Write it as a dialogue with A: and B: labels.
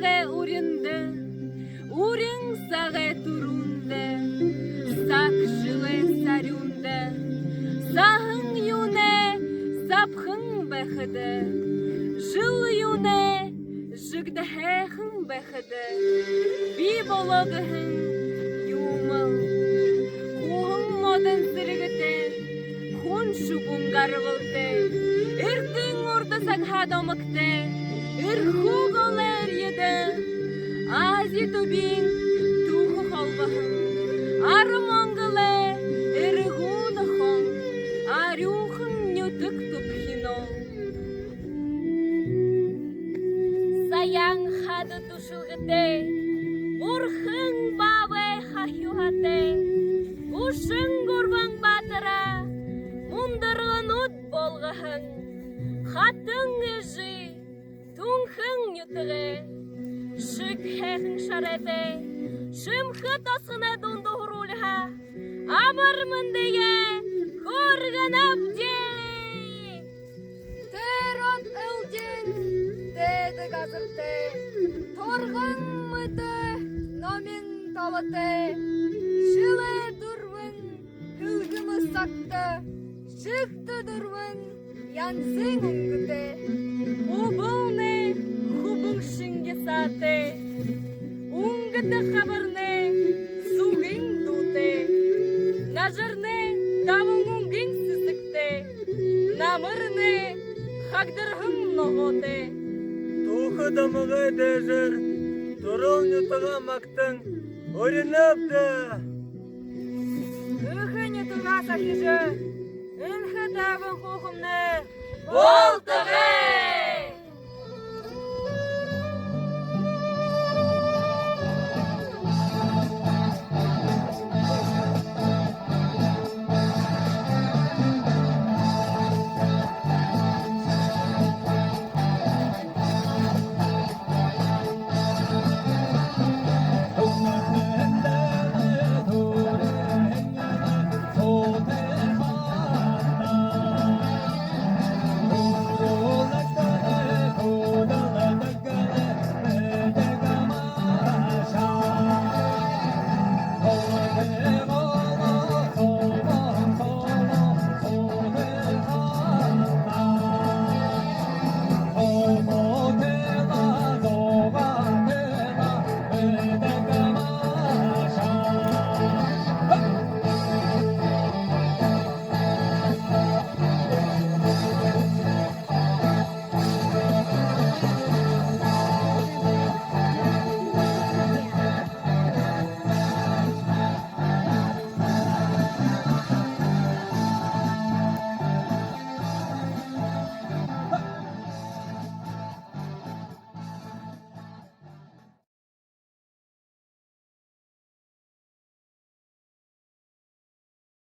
A: сәғе үрінді, үрін сәғе түрінді, сақшылы сәрінді, сағың юне, сапхың бәхіді, жыл юне, жігдіхәхің бәхіді, би болығығың юмыл, қуғың модын сірігіді, Hun şubun garvıldı, ırtın orda sakhadomıktı, ırhuğular yedi, azi tubin tuğu halvahın, armangılı, ırhuğudıхын, arюхын нютык тупхино. Саяң хады тушылгыты, урхын бабы хахюхаты, ушын гурбан батыра, Мұндырғын ұт болғығын, қатын үжі, түңхің нүтіғі, шүкхәхің шареті, шымхы тасқына дұнды хұрулыға, амырмындыға, көргін әбдей. Тәрон үлден, деді ғазырты, торғын мұты, номен талыты, жылы дұрвын, үлгімі сақты, Шықты дұрвын, янсың үңгіті, ұбылны, хубың шынге саты, үңгіті қабырны, суғын дұты, нажырны, давың үңгін сүзікті, намырны, қағдырғын ноғыты.
B: Тухы дамығы дәжір, тұрыл нүтіға мақтың, өрініпті.
A: Үхі нүтіға сахижы, Үнхі дағын қоқымны
B: Болтығы!